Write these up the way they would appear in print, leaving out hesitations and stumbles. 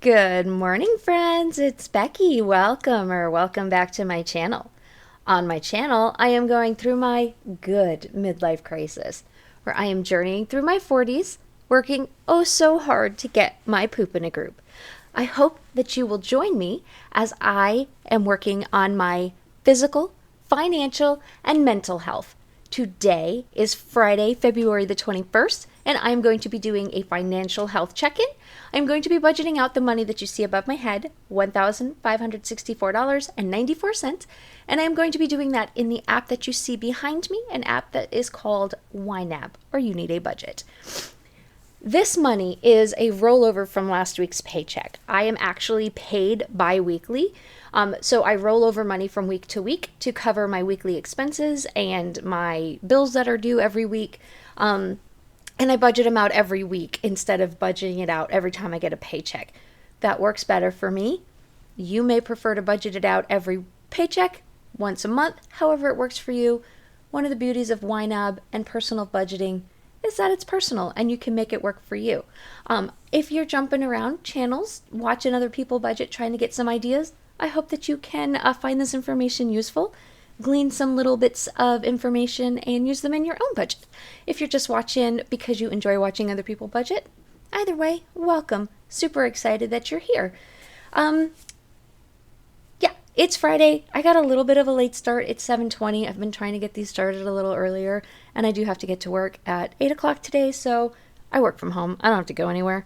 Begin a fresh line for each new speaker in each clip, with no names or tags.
Good morning, friends. It's Becky. Welcome back to my channel. On my channel, I am going through my good midlife crisis, where I am journeying through my 40s, working oh so hard to get my poop in a group. I hope that you will join me as I am working on my physical, financial, and mental health. Today is Friday, February the 21st, and I'm going to be doing a financial health check in. I'm going to be budgeting out the money that you see above my head, $1,564.94, and I'm going to be doing that in the app that you see behind me, an app that is called YNAB, or You Need a Budget. This money is a rollover from last week's paycheck. I am actually paid bi-weekly. So I roll over money from week to week to cover my weekly expenses and my bills that are due every week. And I budget them out every week instead of budgeting it out every time I get a paycheck. That works better for me. You may prefer to budget it out every paycheck, once a month, however it works for you. One of the beauties of YNAB and personal budgeting is that it's personal and you can make it work for you. If you're jumping around channels, watching other people budget, trying to get some ideas, I hope that you can find this information useful, glean some little bits of information, and use them in your own budget. If you're just watching because you enjoy watching other people budget, either way, welcome. Super excited that you're here. Yeah, it's Friday. I got a little bit of a late start. It's 7:20. I've been trying to get these started a little earlier, and I do have to get to work at 8 o'clock today, so I work from home. I don't have to go anywhere.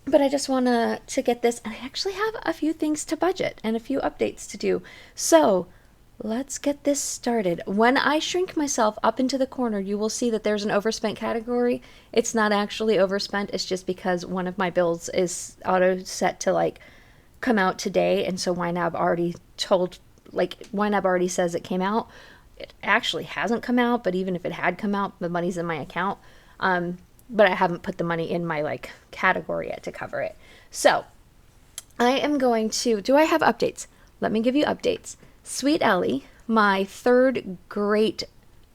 But I just want to get this, and I actually have a few things to budget and a few updates to do. So let's get this started. When I shrink myself up into the corner, you will see that there's an overspent category. It's not actually overspent. It's just because one of my bills is auto set to come out today, and so YNAB already says it came out. It actually hasn't come out, but even if it had come out, the money's in my account. But I haven't put the money in my category yet to cover it. So I am going to, do I have updates? Let me give you updates. Sweet Ellie, my third great,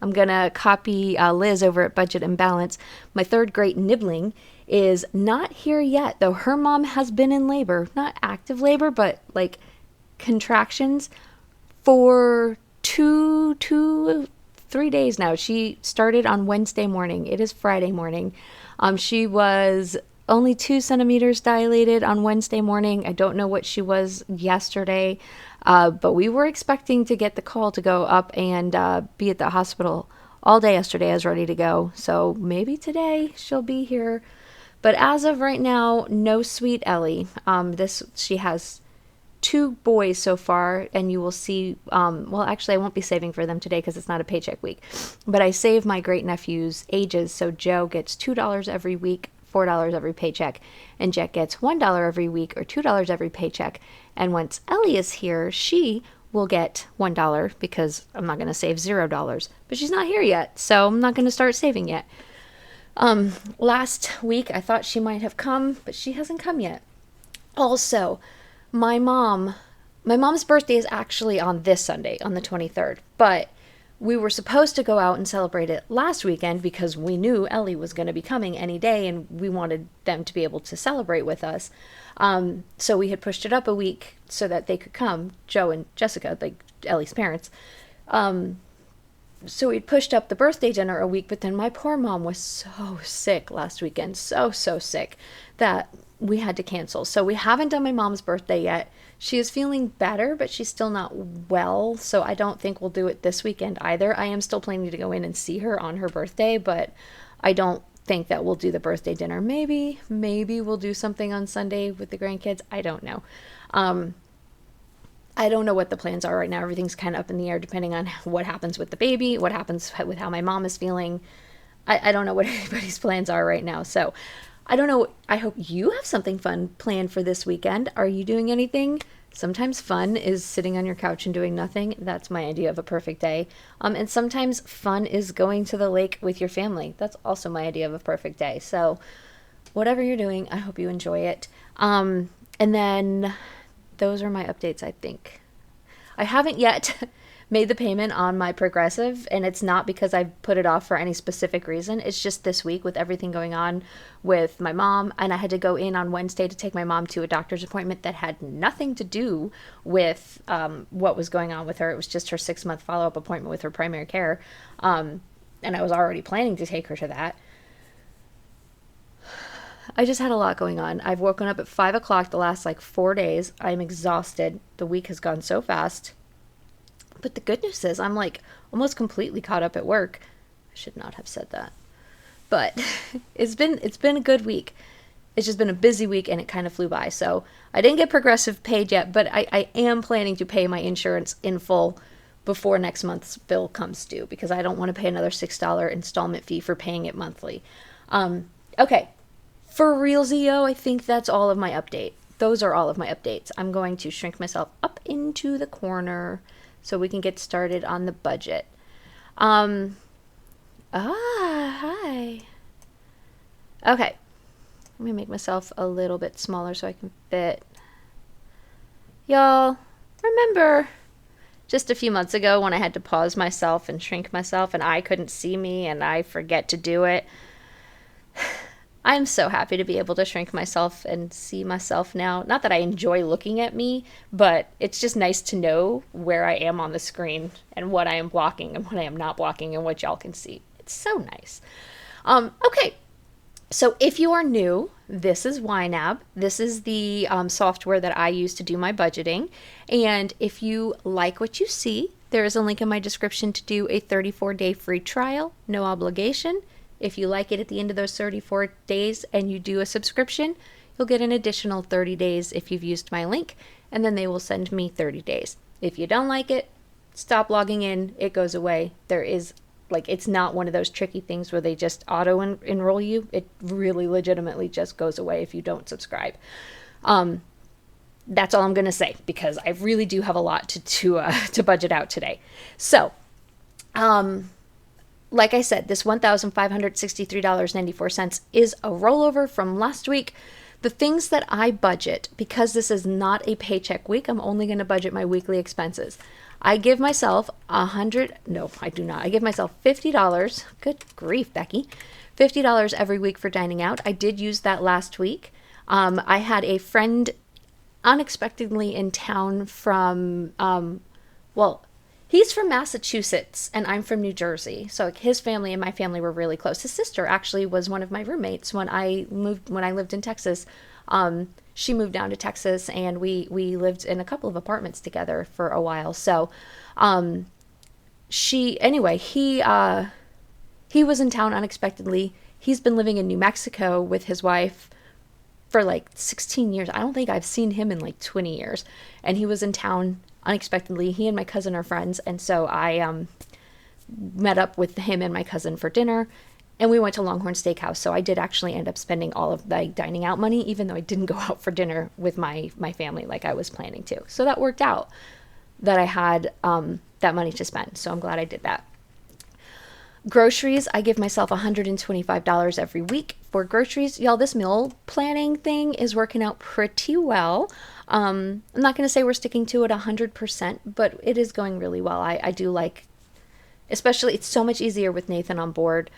I'm going to copy Liz over at Budget and Balance. My third great nibbling is not here yet, though her mom has been in labor, not active labor, but contractions for 3 days now. She started on Wednesday morning. It is Friday morning. She was only 2 centimeters dilated on Wednesday morning. I don't know what she was yesterday, but we were expecting to get the call to go up and be at the hospital all day yesterday. I was ready to go. So maybe today she'll be here. But as of right now, no Sweet Ellie. She has 2 boys so far, and you will see, well, actually I won't be saving for them today because it's not a paycheck week, but I save my great nephew's ages. So Joe gets $2 every week, $4 every paycheck, and Jet gets $1 every week or $2 every paycheck. And once Ellie is here, she will get $1 because I'm not going to save $0, but she's not here yet, so I'm not going to start saving yet. Last week I thought she might have come, but she hasn't come yet. Also, my mom's birthday is actually on this Sunday, on the 23rd, but we were supposed to go out and celebrate it last weekend because we knew Ellie was going to be coming any day and we wanted them to be able to celebrate with us. So we had pushed it up a week so that they could come, Joe and Jessica, Ellie's parents. So we pushed up the birthday dinner a week, but then my poor mom was so sick last weekend, so sick, that we had to cancel. So we haven't done my mom's birthday yet. She is feeling better, but she's still not well, so I don't think we'll do it this weekend either. I am still planning to go in and see her on her birthday, but I don't think that we'll do the birthday dinner. Maybe we'll do something on Sunday with the grandkids. I don't know. I don't know what the plans are right now. Everything's kind of up in the air depending on what happens with the baby, what happens with how my mom is feeling. I don't know what anybody's plans are right now. So I don't know. I hope you have something fun planned for this weekend. Are you doing anything? Sometimes fun is sitting on your couch and doing nothing. That's my idea of a perfect day. And sometimes fun is going to the lake with your family. That's also my idea of a perfect day. So whatever you're doing, I hope you enjoy it. And then those are my updates, I think. I haven't yet made the payment on my Progressive, and it's not because I put it off for any specific reason. It's just this week with everything going on with my mom, and I had to go in on Wednesday to take my mom to a doctor's appointment that had nothing to do with what was going on with her. It was just her 6-month follow-up appointment with her primary care, and I was already planning to take her to that. I just had a lot going on. I've woken up at 5 o'clock the last 4 days. I'm exhausted. The week has gone so fast. But the good news is I'm almost completely caught up at work. I should not have said that. But it's been a good week. It's just been a busy week and it kind of flew by. So I didn't get Progressive paid yet, but I am planning to pay my insurance in full before next month's bill comes due because I don't want to pay another $6 installment fee for paying it monthly. Okay. For realsio, I think that's all of my update. Those are all of my updates. I'm going to shrink myself up into the corner so we can get started on the budget. Hi. Okay. Let me make myself a little bit smaller so I can fit. Y'all, remember just a few months ago when I had to pause myself and shrink myself and I couldn't see me and I forget to do it? I'm so happy to be able to shrink myself and see myself now. Not that I enjoy looking at me, but it's just nice to know where I am on the screen and what I am blocking and what I am not blocking and what y'all can see. It's so nice. Okay, so if you are new, this is YNAB. This is the software that I use to do my budgeting. And if you like what you see, there is a link in my description to do a 34-day free trial, no obligation. If you like it at the end of those 34 days and you do a subscription, you'll get an additional 30 days if you've used my link, and then they will send me 30 days. If you don't like it, stop logging in. It goes away. There is, it's not one of those tricky things where they just auto-enroll you. It really legitimately just goes away if you don't subscribe. That's all I'm going to say because I really do have a lot to budget out today. So, like I said, this $1,563.94 is a rollover from last week. The things that I budget, because this is not a paycheck week, I'm only going to budget my weekly expenses. I give myself no, I do not. I give myself $50. Good grief, Becky. $50 every week for dining out. I did use that last week. I had a friend unexpectedly in town from, he's from Massachusetts and I'm from New Jersey. So his family and my family were really close. His sister actually was one of my roommates when I lived in Texas. She moved down to Texas and we lived in a couple of apartments together for a while. So he was in town unexpectedly. He's been living in New Mexico with his wife for 16 years. I don't think I've seen him in 20 years. And he was in town unexpectedly. He and my cousin are friends, and so I met up with him and my cousin for dinner, and we went to Longhorn Steakhouse. So I did actually end up spending all of the dining out money, even though I didn't go out for dinner with my family like I was planning to. So that worked out that I had that money to spend. So I'm glad I did that. Groceries, I give myself $125 every week for groceries. Y'all, this meal planning thing is working out pretty well. I'm not going to say we're sticking to it 100%, but it is going really well. I do especially, it's so much easier with Nathan on board,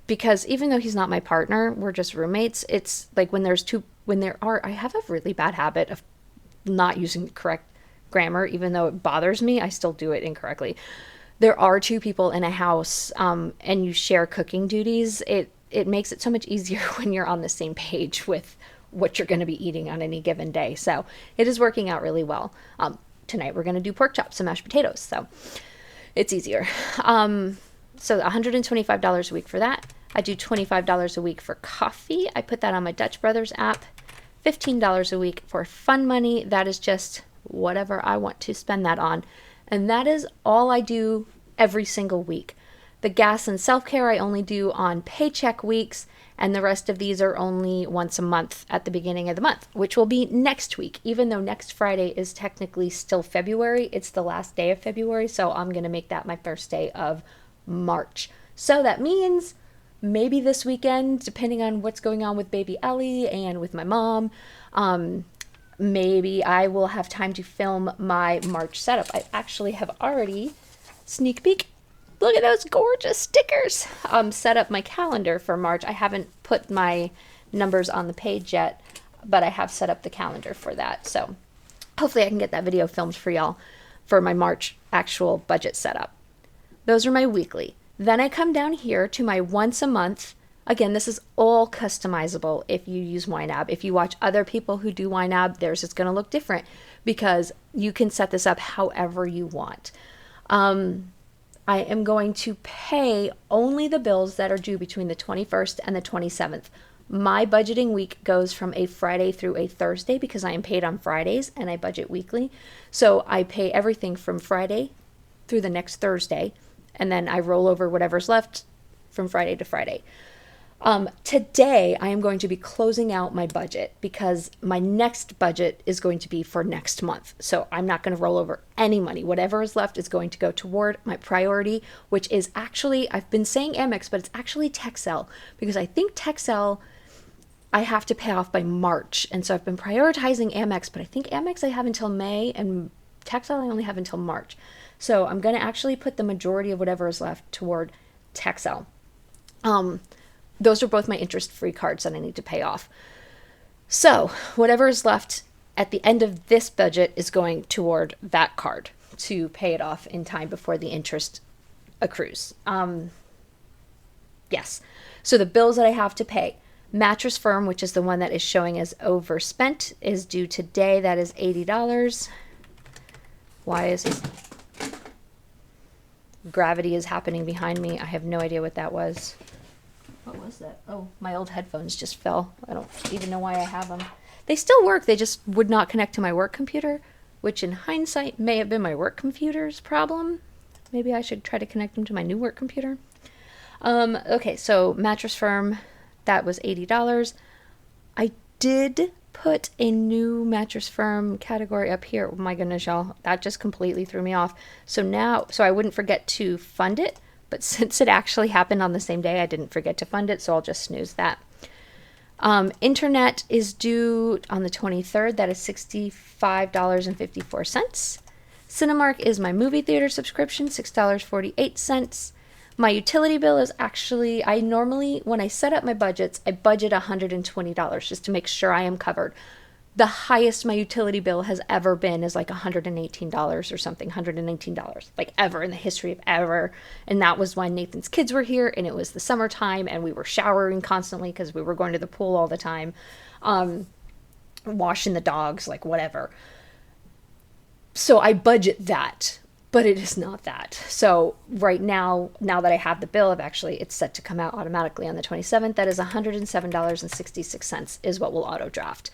because even though he's not my partner, we're just roommates. It's I have a really bad habit of not using the correct grammar, even though it bothers me, I still do it incorrectly. There are two people in a house, and you share cooking duties. It makes it so much easier when you're on the same page with what you're going to be eating on any given day. So it is working out really well. Tonight we're going to do pork chops and mashed potatoes. So it's easier. So $125 a week for that. I do $25 a week for coffee. I put that on my Dutch Brothers app. $15 a week for fun money. That is just whatever I want to spend that on. And that is all I do every single week. The gas and self-care I only do on paycheck weeks, and the rest of these are only once a month at the beginning of the month, which will be next week. Even though next Friday is technically still February, it's the last day of February, so I'm going to make that my first day of March. So that means maybe this weekend, depending on what's going on with baby Ellie and with my mom, maybe I will have time to film my March setup. I actually have already, sneak peek, look at those gorgeous stickers, set up my calendar for March. I haven't put my numbers on the page yet, but I have set up the calendar for that. So hopefully I can get that video filmed for y'all for my March actual budget setup. Those are my weekly. Then I come down here to my once a month. Again, this is all customizable if you use YNAB. If you watch other people who do YNAB, theirs is going to look different because you can set this up however you want. I am going to pay only the bills that are due between the 21st and the 27th. My budgeting week goes from a Friday through a Thursday because I am paid on Fridays and I budget weekly. So I pay everything from Friday through the next Thursday, and then I roll over whatever's left from Friday to Friday. Today, I am going to be closing out my budget because my next budget is going to be for next month. So I'm not going to roll over any money. Whatever is left is going to go toward my priority, which is actually, I've been saying Amex, but it's actually Texel, because I think Texel I have to pay off by March. And so I've been prioritizing Amex, but I think Amex I have until May and Texel I only have until March. So I'm going to actually put the majority of whatever is left toward Texel. Those are both my interest-free cards that I need to pay off. So whatever is left at the end of this budget is going toward that card to pay it off in time before the interest accrues. Yes. So the bills that I have to pay, Mattress Firm, which is the one that is showing as overspent, is due today. That is $80. Why is this? Gravity is happening behind me. I have no idea what that was. What was that? Oh, my old headphones just fell. I don't even know why I have them. They still work. They just would not connect to my work computer, which in hindsight may have been my work computer's problem. Maybe I should try to connect them to my new work computer. Okay, so Mattress Firm, that was $80. I did put a new Mattress Firm category up here. Oh my goodness, y'all. That just completely threw me off. So now, so I wouldn't forget to fund it. But since it actually happened on the same day, I didn't forget to fund it, so I'll just snooze that. Internet is due on the 23rd. That is $65.54. Cinemark is my movie theater subscription, $6.48. My utility bill is actually, I normally, when I set up my budgets, I budget $120 just to make sure I am covered. The highest my utility bill has ever been is like $118 or something, $119, like ever in the history of ever. And that was when Nathan's kids were here and it was the summertime and we were showering constantly because we were going to the pool all the time, washing the dogs, like whatever. So I budget that, but it is not that. So right now that I have the bill, it's set to come out automatically on the 27th. That is $107.66 is what will auto draft.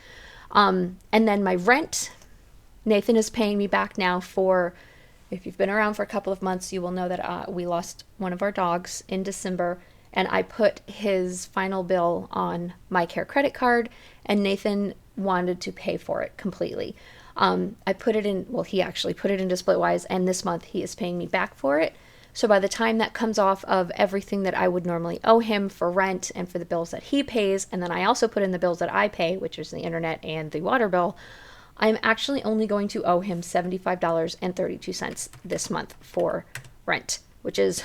And then my rent, Nathan is paying me back now for, if you've been around for a couple of months, you will know that we lost one of our dogs in December, and I put his final bill on my care credit card, and Nathan wanted to pay for it completely. I put it in, well, he actually put it into Splitwise, and this month he is paying me back for it. So by the time that comes off of everything that I would normally owe him for rent and for the bills that he pays, and then I also put in the bills that I pay, which is the internet and the water bill, I'm actually only going to owe him $75.32 this month for rent, which is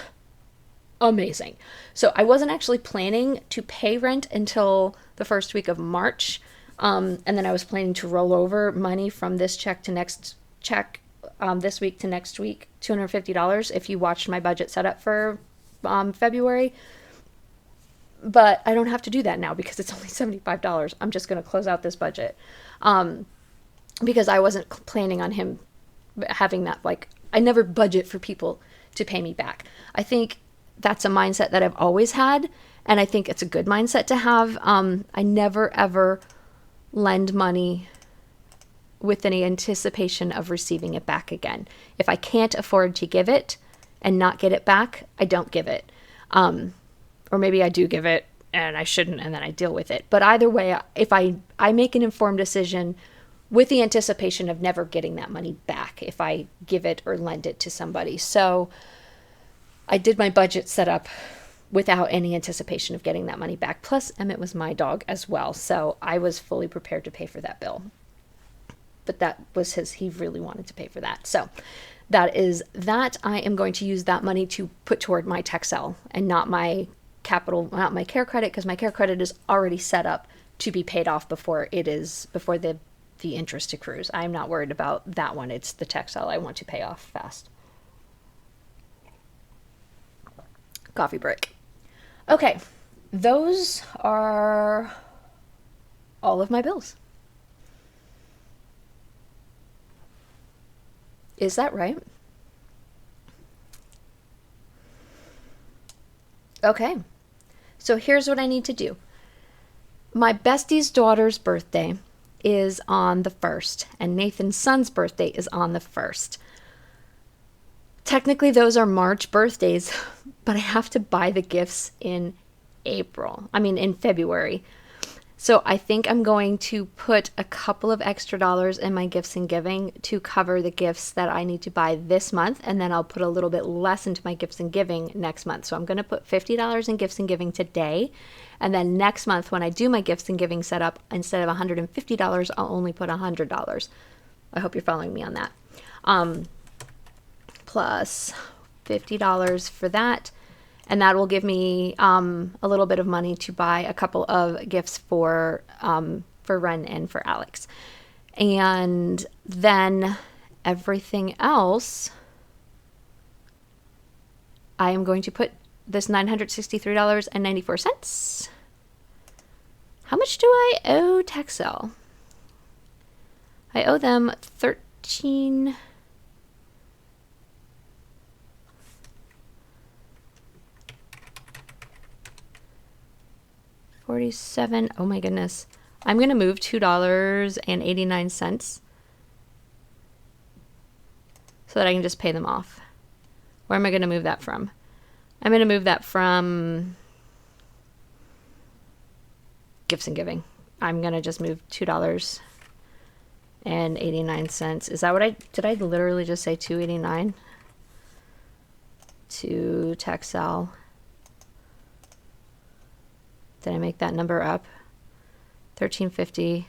amazing. So I wasn't actually planning to pay rent until the first week of March, and then I was planning to roll over money from this check to next check, this week to next week, $250 if you watched my budget setup for February. But I don't have to do that now because it's only $75. I'm just going to close out this budget because I wasn't planning on him having that. Like, I never budget for people to pay me back. I think that's a mindset that I've always had, and I think it's a good mindset to have. I never, ever lend money with any anticipation of receiving it back again. If I can't afford to give it and not get it back, I don't give it. Or maybe I do give it and I shouldn't, and then I deal with it. But either way, if I make an informed decision with the anticipation of never getting that money back if I give it or lend it to somebody. So I did my budget setup without any anticipation of getting that money back. Plus, Emmett was my dog as well, so I was fully prepared to pay for that bill. but that was he really wanted to pay for that. So that is that. I am going to use that money to put toward my Texel and not my care credit, because my care credit is already set up to be paid off before the interest accrues. I'm not worried about that one. It's the Texel I want to pay off fast. Coffee break. Okay, those are all of my bills. Is that right? Okay, so here's what I need to do. My bestie's daughter's birthday is on the 1st, and Nathan's son's birthday is on the 1st. Technically, those are March birthdays, but I have to buy the gifts in February. So I think I'm going to put a couple of extra dollars in my gifts and giving to cover the gifts that I need to buy this month, and then I'll put a little bit less into my gifts and giving next month. So I'm going to put $50 in gifts and giving today, and then next month when I do my gifts and giving setup, instead of $150, I'll only put $100. I hope you're following me on that. Plus $50 for that. And that will give me a little bit of money to buy a couple of gifts for Ren and for Alex. And then everything else, I am going to put this $963.94. How much do I owe Texel? I owe them $13. 47. Oh my goodness. I'm going to move $2.89 so that I can just pay them off. Where am I going to move that from? I'm going to move that from gifts and giving. I'm going to just move $2.89. Is that what did I literally just say $2.89? To Texel. Did I make that number up? $13.50.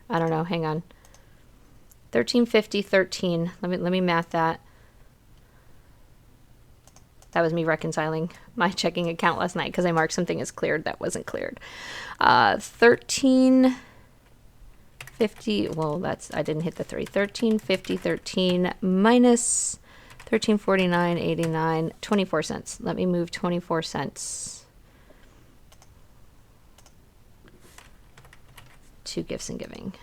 I don't know. Hang on. $13.50, 13. Let me math that. That was me reconciling my checking account last night because I marked something as cleared that wasn't cleared. $13.50. Well, I didn't hit the 3. $13.50, 13 minus $13.49.89. 24 cents. Let me move 24 cents. To gifts and giving.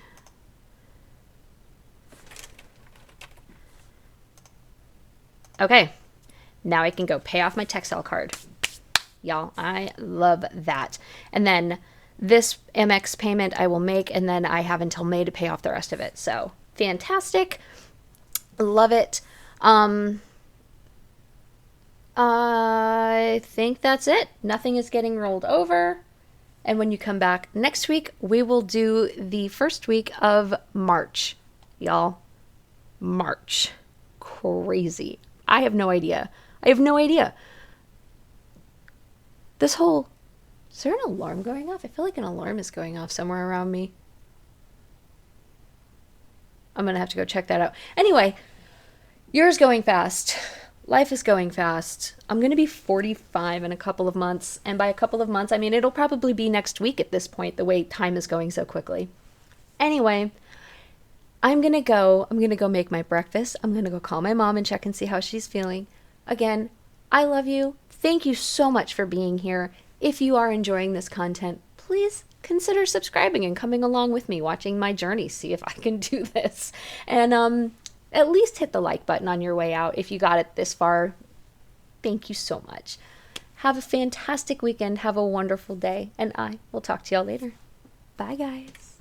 Okay, now I can go pay off my Texel card. Y'all, I love that. And then this Amex payment I will make, and then I have until May to pay off the rest of it. So fantastic. Love it. I think that's it. Nothing is getting rolled over. And when you come back next week, we will do the first week of March. Y'all, March. Crazy. I have no idea. Is there an alarm going off? I feel like an alarm is going off somewhere around me. I'm going to have to go check that out. Anyway, year's going fast. Life is going fast. I'm going to be 45 in a couple of months. And by a couple of months, I mean, it'll probably be next week at this point, the way time is going so quickly. Anyway, I'm going to go make my breakfast. I'm going to go call my mom and check and see how she's feeling. Again, I love you. Thank you so much for being here. If you are enjoying this content, please consider subscribing and coming along with me, watching my journey, see if I can do this. And, at least hit the like button on your way out if you got it this far. Thank you so much. Have a fantastic weekend. Have a wonderful day. And I will talk to y'all later. Bye, guys.